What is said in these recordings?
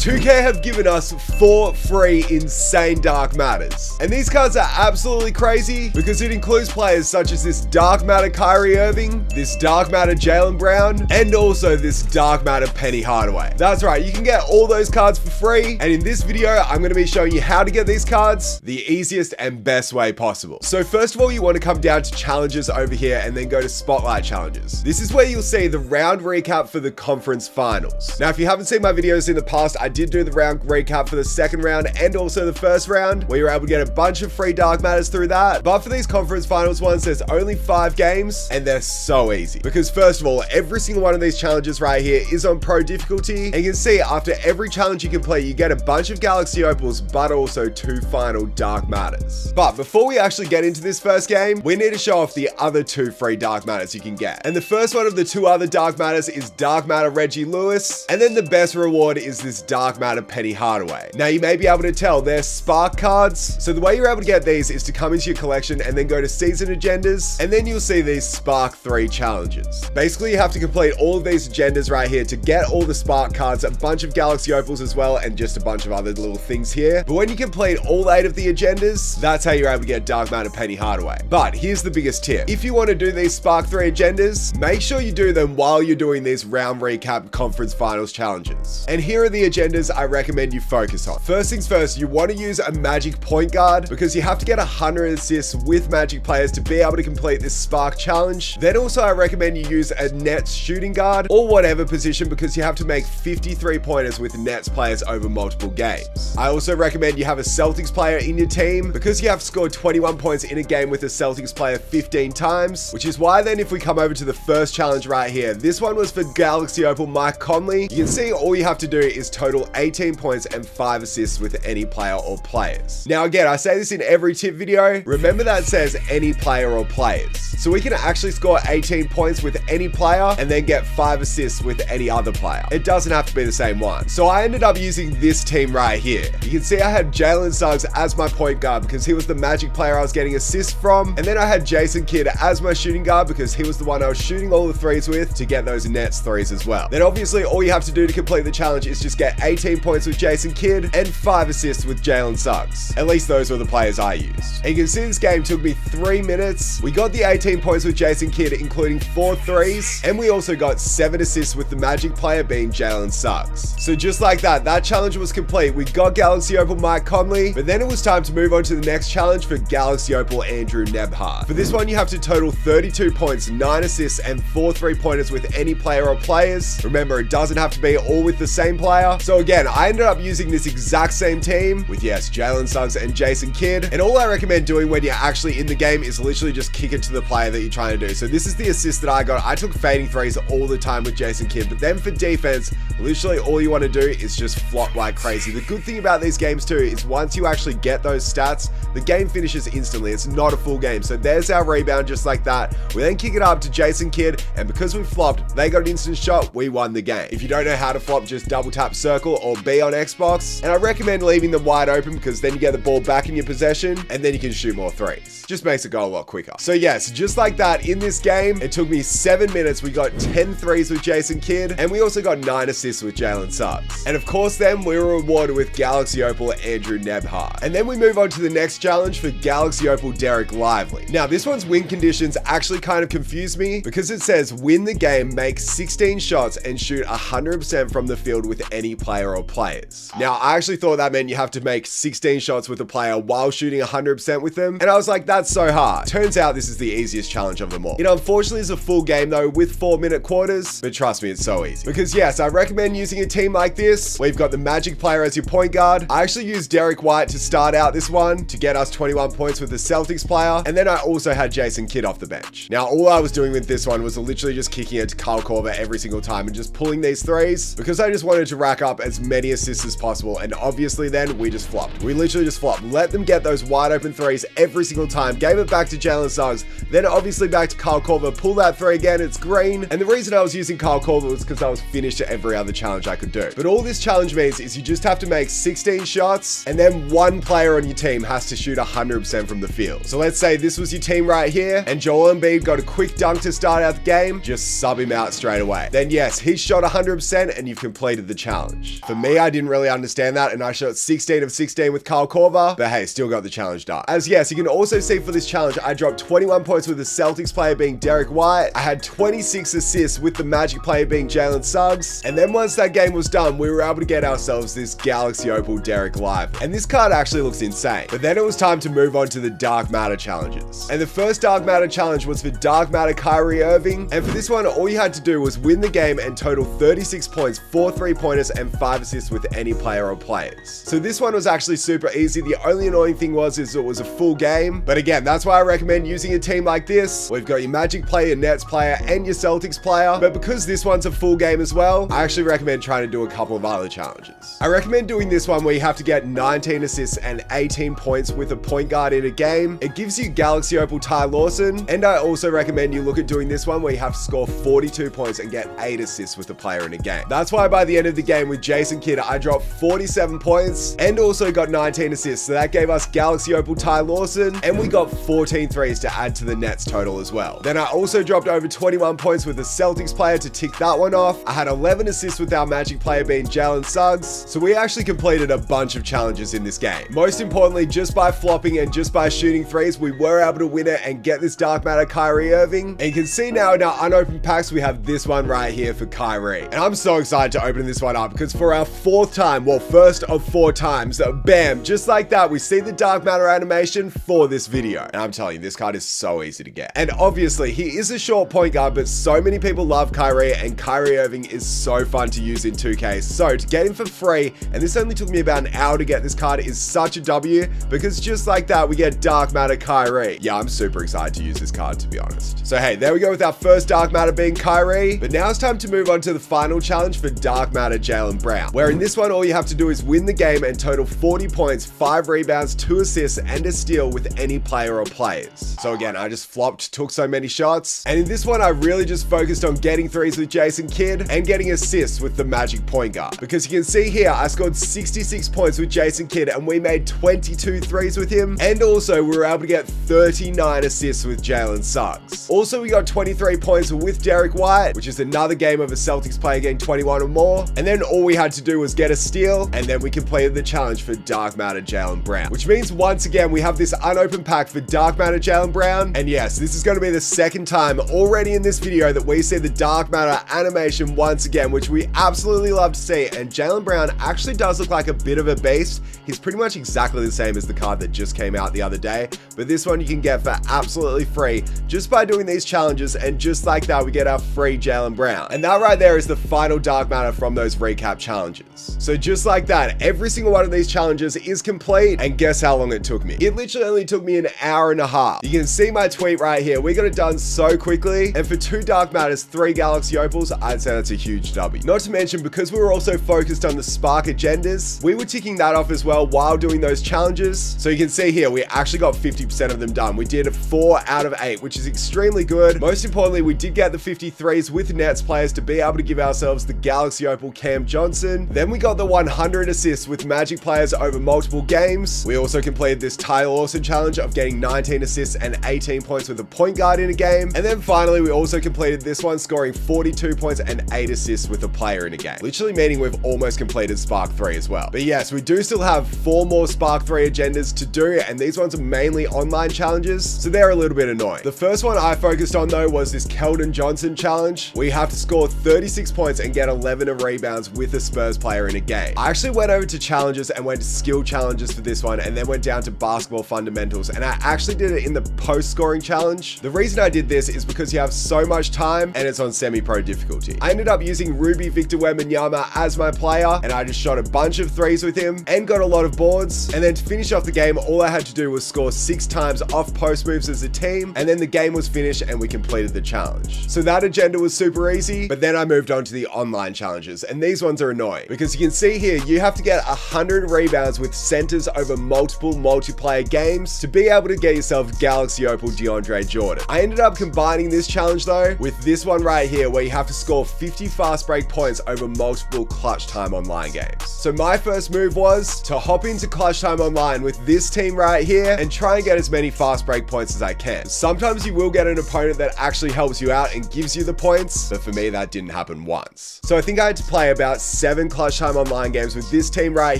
2K have given us 4 free insane dark matters. And these cards are absolutely crazy because it includes players such as this dark matter Kyrie Irving, this dark matter Jaylen Brown, and also this dark matter Penny Hardaway. That's right, you can get all those cards for free. And in this video, I'm going to be showing you how to get these cards the easiest and best way possible. So first of all, you want to come down to challenges over here and then go to spotlight challenges. This is where you'll see the round recap for the conference finals. Now, if you haven't seen my videos in the past, I did do the round recap for the second round and also the first round, where you're able to get a bunch of free dark matters through that. But for these conference finals ones, there's only 5 games and they're so easy. Because first of all, every single one of these challenges right here is on pro difficulty. And you can see after every challenge you complete, you get a bunch of Galaxy Opals, but also 2 final dark matters. But before we actually get into this first game, we need to show off the other 2 free dark matters you can get. And the first one of the 2 other dark matters is dark matter Reggie Lewis. And then the best reward is this dark matter Penny Hardaway. Now you may be able to tell they're spark cards. So the way you're able to get these is to come into your collection and then go to season agendas. And then you'll see these spark 3 challenges. Basically, you have to complete all of these agendas right here to get all the spark cards, a bunch of Galaxy Opals as well, and just a bunch of other little things here. But when you complete all 8 of the agendas, that's how you're able to get dark matter Penny Hardaway. But here's the biggest tip. If you want to do these spark 3 agendas, make sure you do them while you're doing these round recap conference finals challenges. And here are the agendas I recommend you focus on. First things first, you want to use a Magic point guard because you have to get 100 assists with Magic players to be able to complete this spark challenge. Then also I recommend you use a Nets shooting guard or whatever position because you have to make 53 pointers with Nets players over multiple games. I also recommend you have a Celtics player in your team because you have to score 21 points in a game with a Celtics player 15 times, which is why then if we come over to the first challenge right here, this one was for Galaxy Opal Conley. You can see all you have to do is total 18 points and 5 assists with any player or players. Now again, I say this in every tip video, remember that it says any player or players. So we can actually score 18 points with any player and then get 5 assists with any other player. It doesn't have to be the same one. So I ended up using this team right here. You can see I had Jaylen Suggs as my point guard because he was the Magic player I was getting assists from. And then I had Jason Kidd as my shooting guard because he was the one I was shooting all the threes with to get those Nets threes as well. Then obviously all you have to do to complete the challenge is just get 18 points with Jason Kidd and 5 assists with Jaylen Suggs. At least those were the players I used. And you can see this game took me 3 minutes. We got the 18 points with Jason Kidd, including 4 threes, and we also got 7 assists with the Magic player being Jaylen Suggs. So just like that, that challenge was complete. We got Galaxy Opal Conley, but then it was time to move on to the next challenge for Galaxy Opal Nembhard. For this one, you have to total 32 points, 9 assists, and 4 3-pointers with any player or players. Remember, it doesn't have to be all with the same player. So again, I ended up using this exact same team with, yes, Jaylen Suggs and Jason Kidd. And all I recommend doing when you're actually in the game is literally just kick it to the player that you're trying to do. So this is the assist that I got. I took fading threes all the time with Jason Kidd, but then for defense, literally all you want to do is just flop like crazy. The good thing about these games too is once you actually get those stats, the game finishes instantly. It's not a full game. So there's our rebound just like that. We then kick it up to Jason Kidd, and because we flopped, they got an instant shot, we won the game. If you don't know how to flop, just double tap circle or B on Xbox. And I recommend leaving them wide open because then you get the ball back in your possession and then you can shoot more threes. Just makes it go a lot quicker. So yes, just like that in this game, it took me 7 minutes. We got 10 threes with Jason Kidd and we also got 9 assists with Jaylen Suggs. And of course then we were rewarded with Galaxy Opal Nembhard. And then we move on to the next challenge for Galaxy Opal Derek Lively. Now this one's win conditions actually kind of confused me because it says win the game, make 16 shots and shoot 100% from the field with any player or players. Now I actually thought that meant you have to make 16 shots with a player while shooting 100% with them. And I was like, that's so hard. Turns out this is the easiest challenge of them all. It unfortunately is a full game though with 4-minute quarters, but trust me, it's so easy. Because yes, I recommend using a team like this. We've got the Magic player as your point guard. I actually used Derek White to start out this one to get us 21 points with the Celtics player. And then I also had Jason Kidd off the bench. Now, all I was doing with this one was literally just kicking it to Kyle Korver every single time and just pulling these threes because I just wanted to rack up as many assists as possible. And obviously then we just flopped. We literally just flopped. Let them get those wide open threes every single time. Gave it back to Jaylen Suggs. Then obviously back to Kyle Korver. Pull that three again. It's green. And the reason I was using Kyle Korver was because I was finished at every other challenge I could do. But all this challenge means is you just have to make 16 shots and then one player on your team has to shoot 100% from the field. So let's say this was your team right here and Joel Embiid got a quick dunk to start out the game. Just sub him out straight away. Then yes, he shot 100% and you've completed the challenge. challenge. For me, I didn't really understand that, and I shot 16 of 16 with Kyle Korver, but hey, still got the challenge done. As yes, you can also see for this challenge, I dropped 21 points with the Celtics player being Derek White. I had 26 assists with the Magic player being Jalen Suggs. And then once that game was done, we were able to get ourselves this Galaxy Opal Derek Lively. And this card actually looks insane. But then it was time to move on to the Dark Matter challenges. And the first Dark Matter challenge was for Dark Matter Kyrie Irving. And for this one, all you had to do was win the game and total 36 points, 4 3-pointers, and 5 assists with any player or players. So this one was actually super easy. The only annoying thing was it was a full game. But again, that's why I recommend using a team like this. We've got your Magic player, your Nets player, and your Celtics player. But because this one's a full game as well, I actually recommend trying to do a couple of other challenges. I recommend doing this one where you have to get 19 assists and 18 points with a point guard in a game. It gives you Galaxy Opal Ty Lawson. And I also recommend you look at doing this one where you have to score 42 points and get 8 assists with a player in a game. That's why by the end of the game with Jason Kidd, I dropped 47 points and also got 19 assists. So that gave us Galaxy Opal Ty Lawson, and we got 14 threes to add to the Nets total as well. Then I also dropped over 21 points with the Celtics player to tick that one off. I had 11 assists with our Magic player being Jaylen Suggs. So we actually completed a bunch of challenges in this game. Most importantly, just by flopping and just by shooting threes, we were able to win it and get this Dark Matter Kyrie Irving. And you can see now in our unopened packs, we have this one right here for Kyrie. And I'm so excited to open this one up because for our fourth time, well, first of 4 times, bam, just like that, we see the Dark Matter animation for this video. And I'm telling you, this card is so easy to get. And obviously, he is a short point guard, but so many people love Kyrie, and Kyrie Irving is so fun to use in 2K. So to get him for free, and this only took me about an hour to get this card, is such a W, because just like that, we get Dark Matter Kyrie. Yeah, I'm super excited to use this card, to be honest. So hey, there we go with our first Dark Matter being Kyrie. But now it's time to move on to the final challenge for Dark Matter Jaylen Brown, where in this one, all you have to do is win the game and total 40 points, 5 rebounds, 2 assists, and a steal with any player or players. So again, I just flopped, took so many shots. And in this one, I really just focused on getting threes with Jason Kidd and getting assists with the Magic point guard. Because you can see here, I scored 66 points with Jason Kidd and we made 22 threes with him. And also we were able to get 39 assists with Jalen Suggs. Also, we got 23 points with Derek White, which is another game of a Celtics player getting 21 or more. And then all we had to do was get a steal, and then we completed the challenge for Dark Matter Jaylen Brown, which means once again, we have this unopened pack for Dark Matter Jaylen Brown. And yes, this is going to be the second time already in this video that we see the Dark Matter animation once again, which we absolutely love to see. And Jaylen Brown actually does look like a bit of a beast. He's pretty much exactly the same as the card that just came out the other day, but this one you can get for absolutely free just by doing these challenges, and just like that, we get our free Jaylen Brown. And that right there is the final Dark Matter from those recap challenges. So just like that, every single one of these challenges is complete, and guess how long it took me? It literally only took me an hour and a half. You can see my tweet right here. We got it done so quickly, and for 2 Dark Matters, 3 Galaxy Opals, I'd say that's a huge W. Not to mention, because we were also focused on the Spark agendas, we were ticking that off as well while doing those challenges. So you can see here, we actually got 50% of them done. We did 4 out of 8, which is extremely good. Most importantly, we did get the 53s with Nets players to be able to give ourselves the Galaxy Opal Cam Johnson. Then we got the 100 assists with Magic players over multiple games. We also completed this Ty Lawson challenge of getting 19 assists and 18 points with a point guard in a game. And then finally, we also completed this one, scoring 42 points and 8 assists with a player in a game. Literally meaning we've almost completed Spark 3 as well. But yes, we do still have 4 more Spark 3 agendas to do, and these ones are mainly online challenges, so they're a little bit annoying. The first one I focused on though was this Keldon Johnson challenge. We have to score 36 points and get 11 rebounds with a Spurs player in a game. I actually went over to challenges and went to skill challenges for this one, and then went down to basketball fundamentals, and I actually did it in the post scoring challenge. The reason I did this is because you have so much time and it's on semi-pro difficulty. I ended up using Ruby Victor Wembanyama as my player, and I just shot a bunch of threes with him and got a lot of boards. And then to finish off the game, all I had to do was score 6 times off post moves as a team, and then the game was finished and we completed the challenge. So that agenda was super easy, but then I moved on to the online challenges, and these ones are annoying because you can see here, you have to get 100 rebounds with centers over multiple multiplayer games to be able to get yourself Galaxy Opal DeAndre Jordan. I ended up combining this challenge though with this one right here, where you have to score 50 fast break points over multiple clutch time online games. So my first move was to hop into clutch time online with this team right here and try and get as many fast break points as I can. Sometimes you will get an opponent that actually helps you out and gives you the points, but for me that didn't happen once. So I think I had to play about 7 clutch time online games with this team right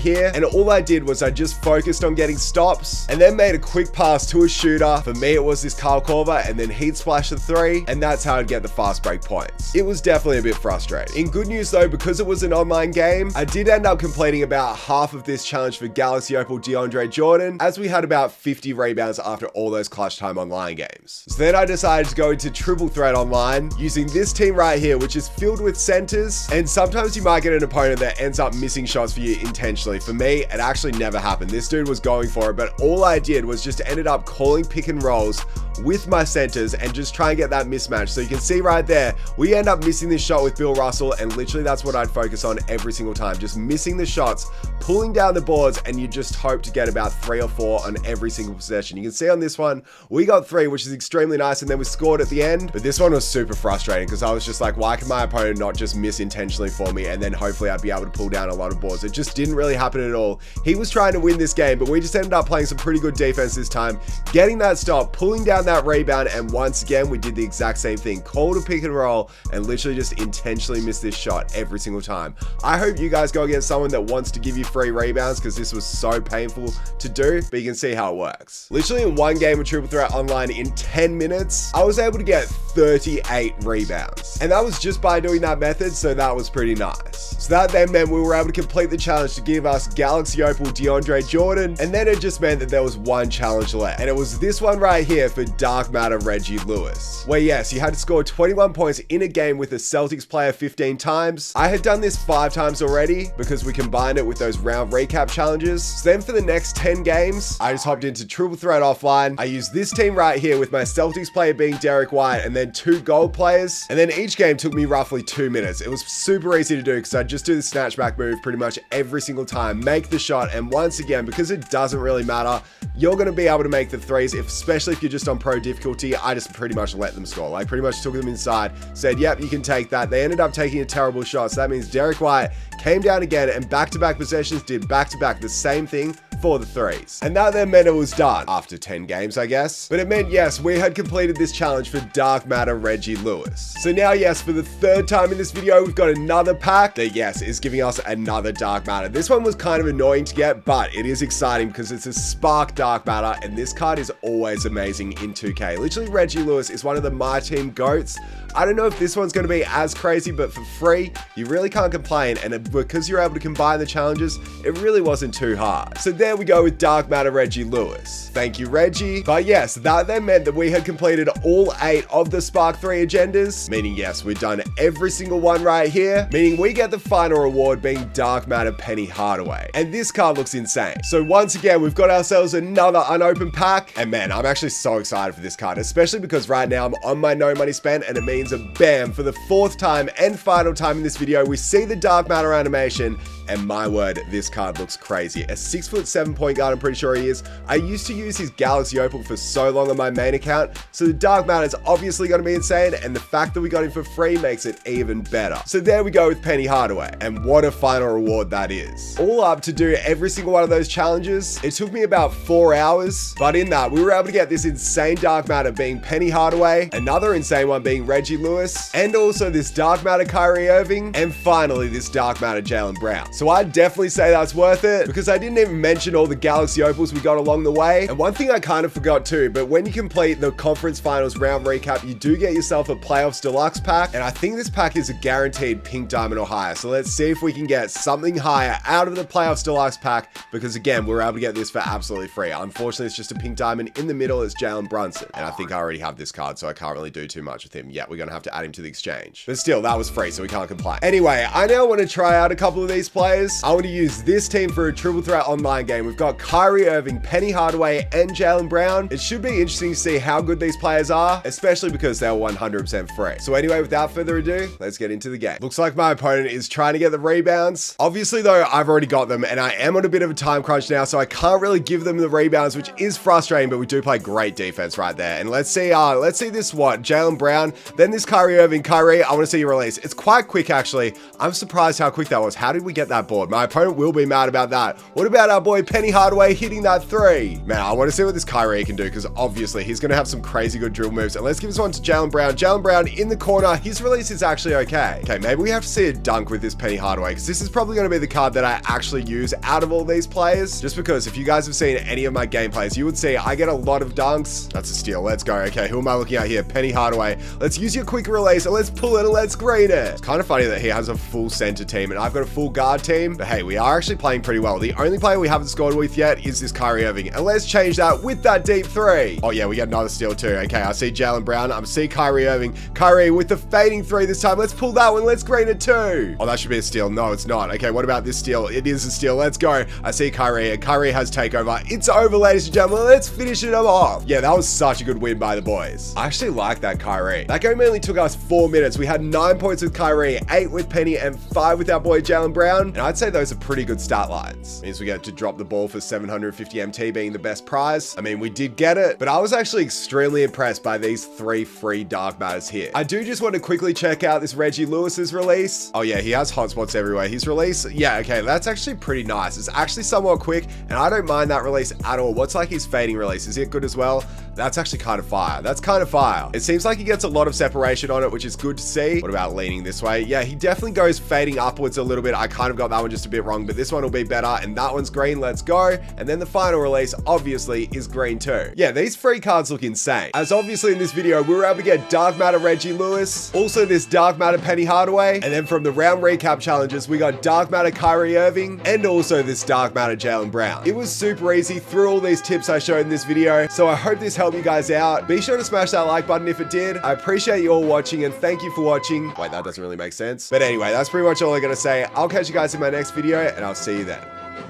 here, and all I did was I just focused on getting stops and then made a quick pass to a shooter. For me, it was this Kyle Korver, and then he'd splash the 3, and that's how I'd get the fast break points. It was definitely a bit frustrating. In good news though, because it was an online game, I did end up completing about half of this challenge for Galaxy Opal DeAndre Jordan, as we had about 50 rebounds after all those clutch time online games. So then I decided to go into triple threat online using this team right here, which is filled with centers, and sometimes you might get an opponent that ends up missing shots for you intentionally. For me, it actually never happened. This dude was going for it, but all I did was just ended up calling pick and rolls with my centers and just try and get that mismatch. So you can see right there, we end up missing this shot with Bill Russell, and literally that's what I'd focus on every single time, just missing the shots, pulling down the boards, and you just hope to get about 3 or 4 on every single possession. You can see on this one, we got 3, which is extremely nice, and then we scored at the end, but this one was super frustrating because I was just like, why can my opponent not just miss intentionally for me, and then hopefully I'd be able to pull down a lot of boards. It just didn't really happen at all. He was trying to win this game, but we just ended up playing some pretty good defense this time, getting that stop, pulling down that rebound, and once again, we did the exact same thing, called a pick and roll, and literally just intentionally missed this shot every single time. I hope you guys go against someone that wants to give you free rebounds, because this was so painful to do, but you can see how it works. Literally in one game of Triple Threat Online, in 10 minutes, I was able to get 38 rebounds. And that was just by doing that method, so that was pretty nice. So that then meant we were able to complete the challenge to give us Galaxy Opal DeAndre Jordan, and then it just meant that there was one challenge left. And it was this one right here for Dark Matter Reggie Lewis, where yes, you had to score 21 points in a game with a Celtics player 15 times. I had done this 5 times already because we combined it with those round recap challenges. So then for the next 10 games, I just hopped into Triple Threat Offline. I used this team right here with my Celtics player being Derek White and then 2 gold players. And then each game took me roughly 2 minutes. It was super easy to do because I just do the snatchback move pretty much every single time, make the shot, and once again, because it doesn't really matter, you're going to be able to make the threes, especially if you're just on pro difficulty. I just pretty much let them score. Like pretty much took them inside, said, yep, you can take that. They ended up taking a terrible shot. So that means Derek White came down again and back-to-back possessions did back-to-back the same thing for the threes. And that then meant it was done after 10 games, I guess. But it meant, yes, we had completed this challenge for Dark Matter Reggie Lewis. So now, yes, for the 3rd time in this video, we've got another pack that, yes, is giving us another Dark Matter. This one was kind of annoying to get, but it is exciting because it's a Spark Dark Matter, and this card is always amazing in 2K. Literally, Reggie Lewis is one of the MyTeam GOATs. I don't know if this one's going to be as crazy, but for free, you really can't complain. And because you're able to combine the challenges, it really wasn't too hard. So there we go with Dark Matter Reggie Lewis. Thank you, Reggie. But yes, that then meant that we had completed all 8 of the Spark 3 agendas, meaning yes, we've done every single one right here, meaning we get the final reward being Dark Matter Penny Hardaway. And this card looks insane. So once again, we've got ourselves another unopened pack. And man, I'm actually so excited for this card, especially because right now I'm on my no money spent, and it means a bam, for the 4th time and final time in this video, we see the Dark Matter animation. And my word, this card looks crazy. A 6'7" point guard, I'm pretty sure he is. I used to use his Galaxy Opal for so long on my main account, so the Dark Matter is obviously going to be insane, and the fact that we got him for free makes it even better. So there we go with Penny Hardaway, and what a final reward that is. All up to do every single one of those challenges, it took me about 4 hours, but in that, we were able to get this insane Dark Matter being Penny Hardaway, another insane one being Reggie Lewis, and also this Dark Matter Kyrie Irving, and finally this Dark Matter Jaylen Brown. So I'd definitely say that's worth it, because I didn't even mention all the Galaxy Opals we got along the way. And one thing I kind of forgot too, but when you complete the conference finals round recap, you do get yourself a Playoffs Deluxe pack. And I think this pack is a guaranteed pink diamond or higher. So let's see if we can get something higher out of the Playoffs Deluxe pack, because again, we're able to get this for absolutely free. Unfortunately, it's just a pink diamond. In the middle is Jaylen Brunson. And I think I already have this card, so I can't really do too much with him. Yeah, we're going to have to add him to the exchange. But still, that was free, so we can't complain. Anyway, I now want to try out a couple of these players. I want to use this team for a Triple Threat Online game. We've got Kyrie Irving, Penny Hardaway, and Jaylen Brown. It should be interesting to see how good these players are, especially because they're 100% free. So anyway, without further ado, let's get into the game. Looks like my opponent is trying to get the rebounds. Obviously though, I've already got them, and I am on a bit of a time crunch now, so I can't really give them the rebounds, which is frustrating, but we do play great defense right there. And let's see this Jaylen Brown, then this Kyrie Irving. Kyrie, I want to see you release. It's quite quick actually. I'm surprised how quick that was. How did we get that board? My opponent will be mad about that. What about our boy Penny Hardaway hitting that three. Man, I want to see what this Kyrie can do because obviously he's going to have some crazy good drill moves. And let's give this one to Jaylen Brown. Jaylen Brown in the corner. His release is actually okay. Okay, maybe we have to see a dunk with this Penny Hardaway because this is probably going to be the card that I actually use out of all these players. Just because if you guys have seen any of my gameplays, you would see I get a lot of dunks. That's a steal. Let's go. Okay, who am I looking at here? Penny Hardaway. Let's use your quick release and let's pull it and let's green it. It's kind of funny that he has a full center team and I've got a full guard team. But hey, we are actually playing pretty well. The only player we haven't scored with yet is this Kyrie Irving. And let's change that with that deep three. Oh yeah, we get another steal too. Okay, I see Jaylen Brown. I see Kyrie Irving. Kyrie with the fading three this time. Let's pull that one. Let's green it too. Oh, that should be a steal. No, it's not. Okay, what about this steal? It is a steal. Let's go. I see Kyrie and Kyrie has takeover. It's over, ladies and gentlemen. Let's finish it off. Yeah, that was such a good win by the boys. I actually like that Kyrie. That game only took us 4 minutes. We had 9 points with Kyrie, 8 with Penny, and 5 with our boy Jaylen Brown. And I'd say those are pretty good stat lines. Means we get to drop the ball for 750 MT being the best prize. I mean, we did get it, but I was actually extremely impressed by these 3 free dark matters here. I do just want to quickly check out this Reggie Lewis's release. Oh yeah, he has hotspots everywhere. His release, yeah, okay, that's actually pretty nice. It's actually somewhat quick, and I don't mind that release at all. What's like his fading release? Is it good as well? That's actually kind of fire. That's kind of fire. It seems like he gets a lot of separation on it, which is good to see. What about leaning this way? Yeah, he definitely goes fading upwards a little bit. I kind of got that one just a bit wrong, but this one will be better, and that one's green. Let's go. And then the final release, obviously, is green too. Yeah, these free cards look insane. As obviously in this video, we were able to get Dark Matter Reggie Lewis, also this Dark Matter Penny Hardaway, and then from the round recap challenges, we got Dark Matter Kyrie Irving, and also this Dark Matter Jaylen Brown. It was super easy through all these tips I showed in this video, so I hope this helped you guys out. Be sure to smash that like button if it did. I appreciate you all watching, and thank you for watching. Wait, that doesn't really make sense. But anyway, that's pretty much all I gotta say. I'll catch you guys in my next video, and I'll see you then.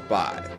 Bye.